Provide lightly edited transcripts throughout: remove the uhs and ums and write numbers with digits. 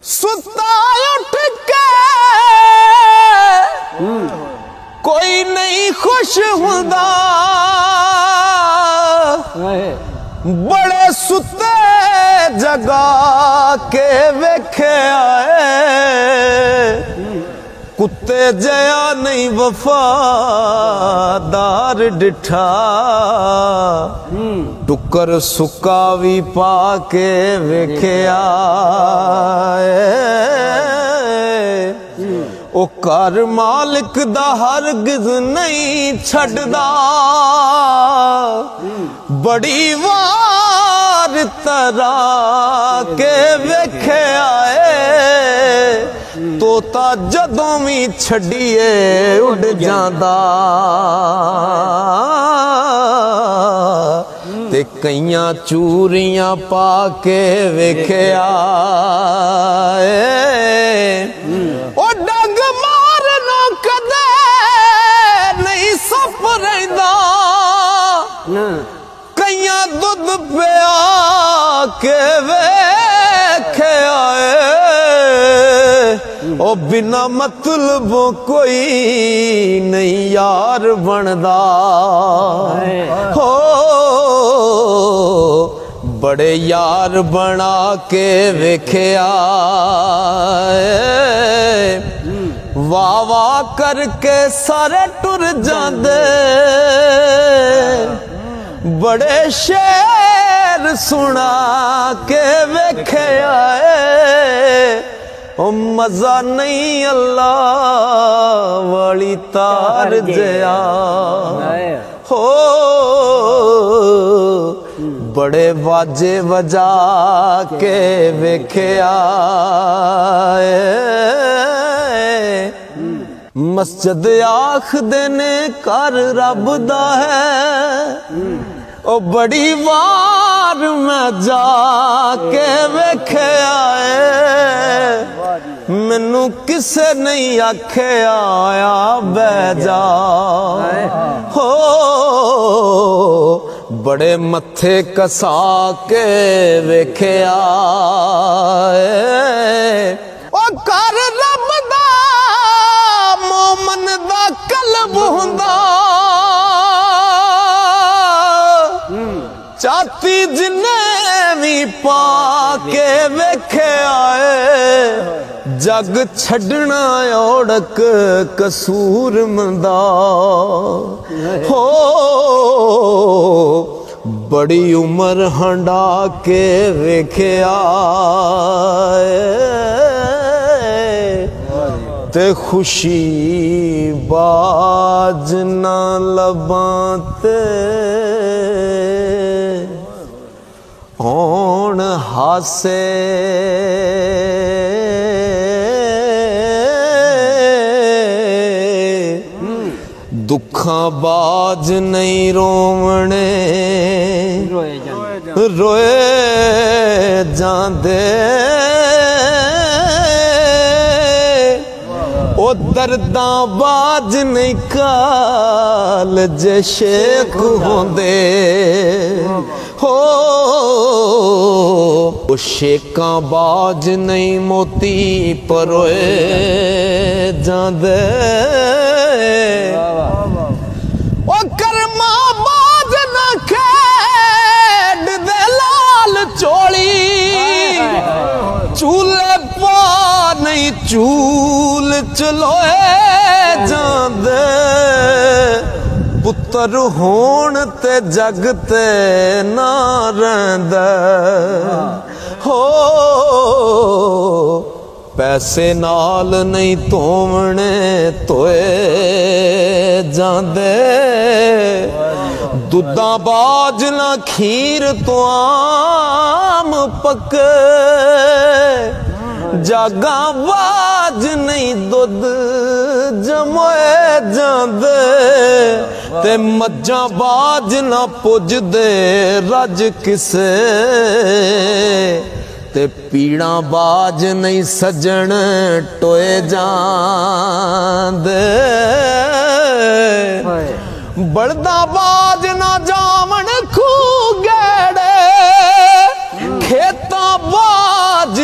सुता उठ के कोई नहीं खुश हुंदा, बड़े सुते जगा के वेखे आए, कुत्ते जया नहीं वफादार डिठा, टुकर सुका भी पा के वेखे आए। ओ घर मालिक दा हरगिज़ नहीं छड़दा, बड़ी वार तरा के वेखे आए, तोता जदों भी छड़िए उड़ जांदा, ते कईयां चूरियां पा के वेखे आए। ओ डंग मारना कदे नहीं सप रहिंदा, कईयां दुध पिया के वेखे आए। ओ बिना मतलब कोई नहीं यार बनदा, हो बड़े यार बना के वेखे आए। वाह वाह करके सारे टुर जांदे, बड़े शेर सुना के वेखे आए। ओ मजा नहीं अल्लाह वाली तार जया, हो बड़े बाजे बजा के वेखे आए। मस्जिद आखदे ने घर रब दा है, ओ बड़ी वार मैं जाके वेखे आए। मैनू किसे नहीं आखे आया बह जा, हो बड़े मथे कसा के वेखे आए। ओ कर रब दा मोमन दा कल्ब हुंदा, चाती जिन्ने भी पा के वेखे आए। जग छड़ना औड़क कसूर मंदा, हो बड़ी उम्र हंडा के वेखे आए। ते खुशी बाज ना लबाते, होण हासे दुखां बाज नहीं रोवणे, रोए जांदे। ओ दर्दां बाज नहीं काल जे शेख होंदे, हो ओ शेकां बाज नहीं मोती परोए जांदे। ओ कर्मा बाज न खेड दे लाल चोली, चूल्हे पा नहीं चूल चलोए जांदे। पुत्र होण ते जग ते ना रहिंदा, हो पैसे नाल नहीं धोवणे धोए जांदे। दुद्धा बाज ना खीर तो आम पके, जागा बाज नहीं दुध जमोए जांदे। ते मज्जां बाज ना पुजदे रज किसे, ते पीड़ा बाज नहीं सजन टोए जांदे। बड़दा बाज ना जावण खू गैड़े, खेतां बाज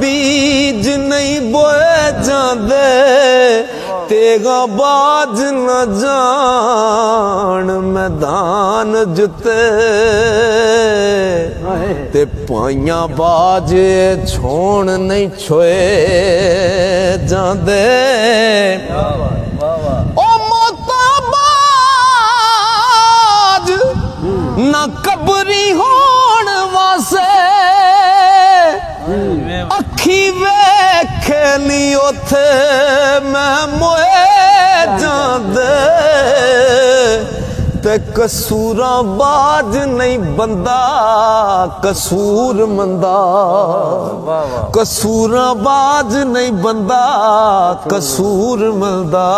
बीज नहीं बोए जांदे तेगा बाज न जान मैदान जुते ते पाइया बाज छोड़ नहीं छोए जांदे ओ मोताबाज ना कबरी होण वासे अखी वेखे नी उथे मैं मोए जांदे ते कसूरा बाज नहीं बंदा कसूर मंदा कसूरा बाज नहीं बंदा कसूर मंदा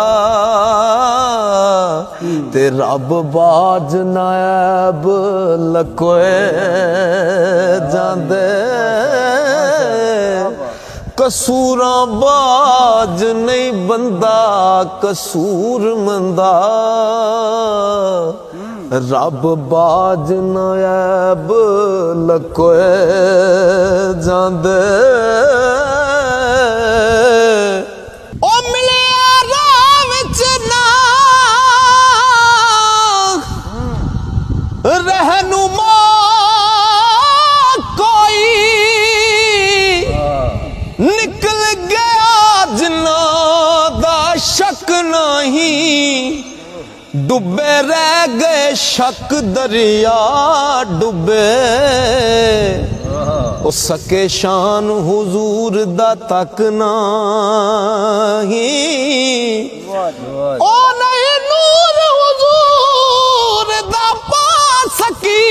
ते रब बाज नायब लकोए जांदे कसूरा बाज नहीं बंदा कसूर मंदा रब बाज नायब लकोए जांदे ओ मिले राह विच ना रहनुमा कोई निकल गया जिन्ना दा शक नहीं डुबे रह गए शक दरिया डुबे ओ सके शान हुजूर दा तक नहीं ओ नहीं नूर हुजूर दा पा सकी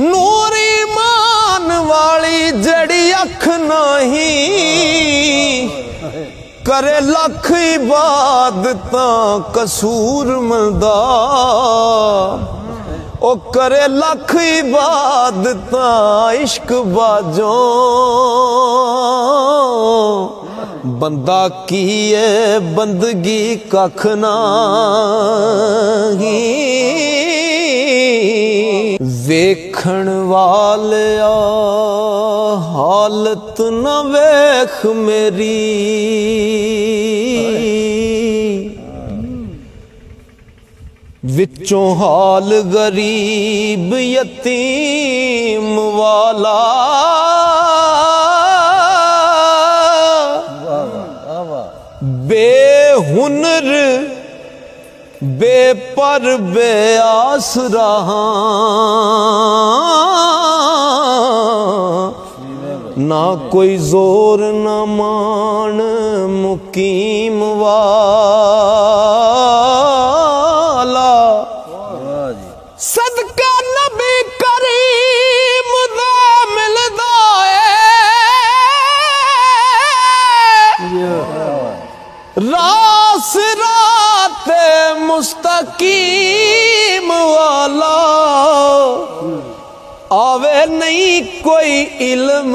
नूर ईमान वाली जड़ी अख नहीं करे लख इबादत कसूर मंदा ओ करे लख इबादत इश्क बाजो बंदा की बंदगी कख नहीं वेखण वालिया हालत न वेख मेरी विचों हाल गरीब यतीम वाला बेहुनर बेपर बेआस रहा ना कोई जोर न मान मुकीम वाला सदका नबी करीम दा मिलदा रास राते मुस्तकीम वाला आवे नहीं कोई इल्म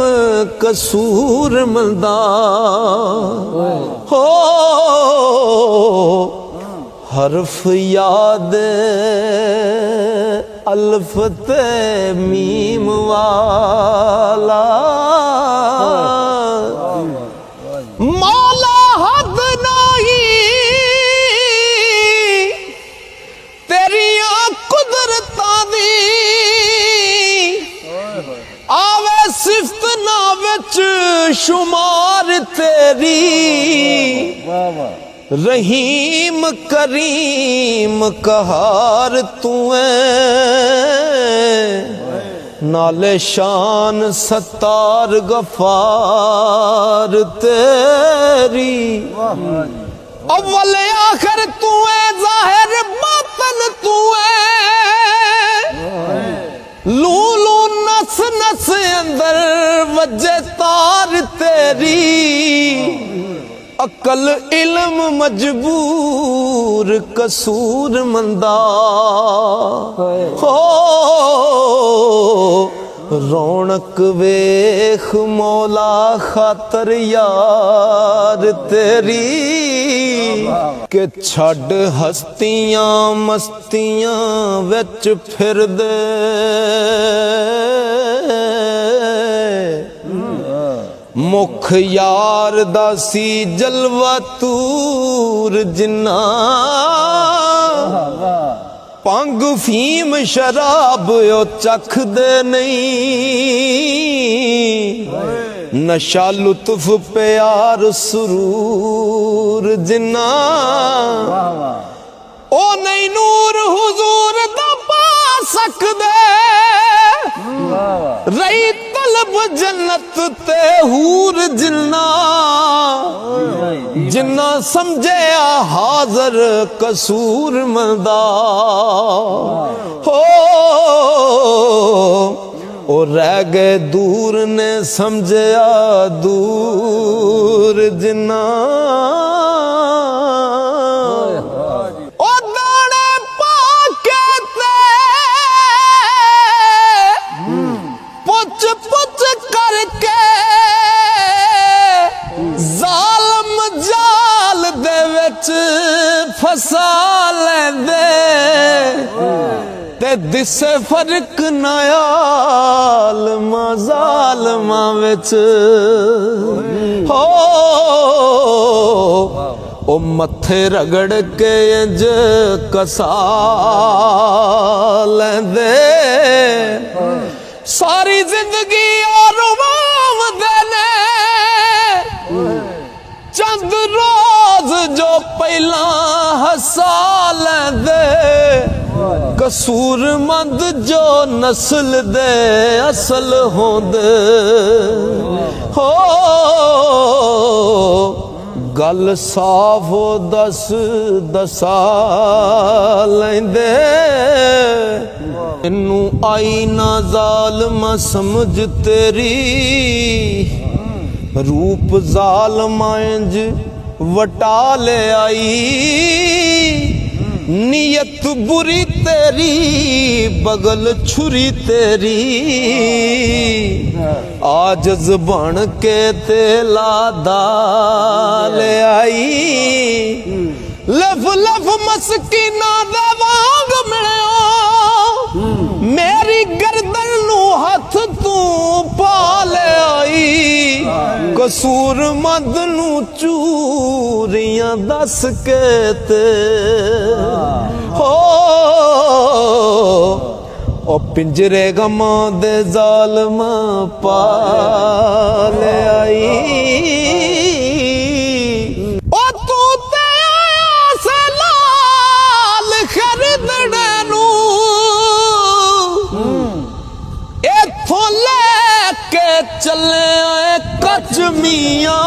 कसूर मंदा हो हरफ याद अल्फ ते मीम वाला मौला हद नहीं तेरियां कुदरतां दी आवे सिफ्त ना विच शुमार तेरी रहीम करीम कहार तू नाले शान सत्तार गफार तेरी अव्वल आखिर तू जाहिर बातन तू लूलू नस नस अंदर वजे तार तेरी अकल इल्म मजबूर कसूर मंदा हो रौनक वेख मौला खातर यार तेरी के छड़ हस्तियां मस्तियां विच फिर दे ਮੁਖ ਯਾਰ ਦਾ ਸੀ ਜਲਵਾ ਤੂਰ ਜਿੰਨਾ ਭੰਗ ਫੀਮ ਸ਼ਰਾਬ ਉਹ ਚੱਖਦੇ ਨਹੀਂ ਨਸ਼ਾ ਲੁਤਫ ਪਿਆਰ ਸਰੂਰ ਜਿੰਨਾ ਉਹ ਨਹੀਂ ਨੂਰ ਹੁਜ਼ੂਰ ਦਾ ਪਾ ਸਕਦੇ ਰਹੀ ਤਲਬ ਜन्नत ਤੇ ਹੂਰ ਜਿੰਨਾ ਜਿੰਨਾ ਸਮਝਿਆ ਹਾਜ਼ਰ ਕਸੂਰ ਮੰਦਾ ਹੋ ਉਹ ਰਹਿ ਗਏ ਦੂਰ ਨੇ ਸਮਝਿਆ ਦੂਰ ਜਿੰਨਾ फसा लेंदे ते दिसे फर्क ना आलमा ज़ालमा विच हो ओ मथे रगड़ के इंज कसा लेंदे सारी जिंदगी और वावदे ने चंद रोज जो पहला हसा लेंदे कसूरमंद जो नस्ल दे असल होंदे हो गल साफ हो दस दसा लेंदे इनू आई ना ज़ालिमा समझ तेरी रूप ज़ालिमा इंज वटा ले आई नीयत बुरी तेरी बगल छुरी तेरी आजज बन के तेला ले आई लफ लफ मस्कीना दे वांग मिलियो मेरी गर्दन नू हथ तू पा ले आई कसूरमंद नू चूरियां दस के ते हो ओ पिंजरे गमा दे ज़ालिमा पा ले आई ओ तू ते आया से लाल खरीदने नू इथों लेके चले कच मियां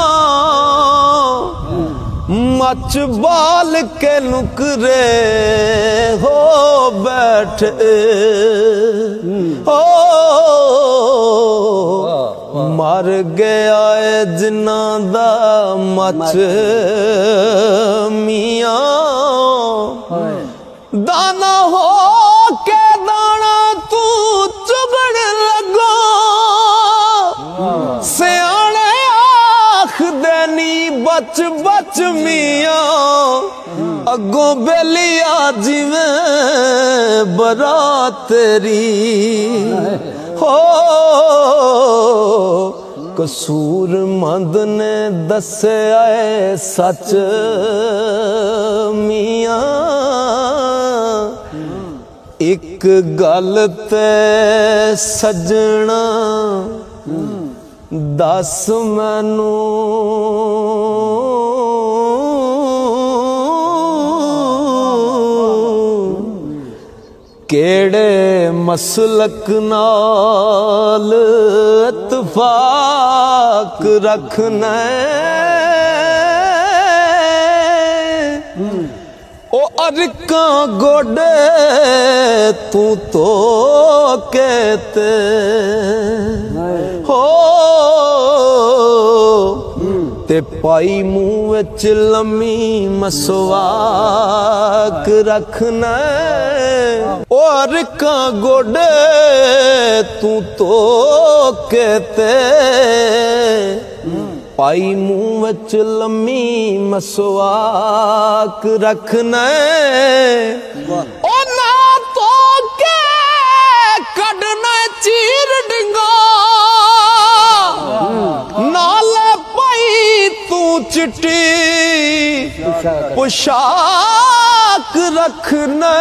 मच बाल के नुकरे हो बैठे हो मर गया है जिन्ना दा मच मियां दाना हो के दाना तू चुगण लगो सियाने आख देनी बच बच मियां अगों बेलिया जिवें बरात तेरी हो कसूरमंद ने दस्या सच मियां एक गल ते सजना दस मैनू केड़े मसलक नाल इत्तफाक रखना ओ अरका गोडे तू तो कहते हो ते पाई मुंह विच लम्मी मसवाक रखना ओ अरका गोडे तू तो कहते पाई मुंह विच लम्मी मसवाक रखना ओ ना तो के कढना चीर डिंगा ना चिट्टी पोशाक रखने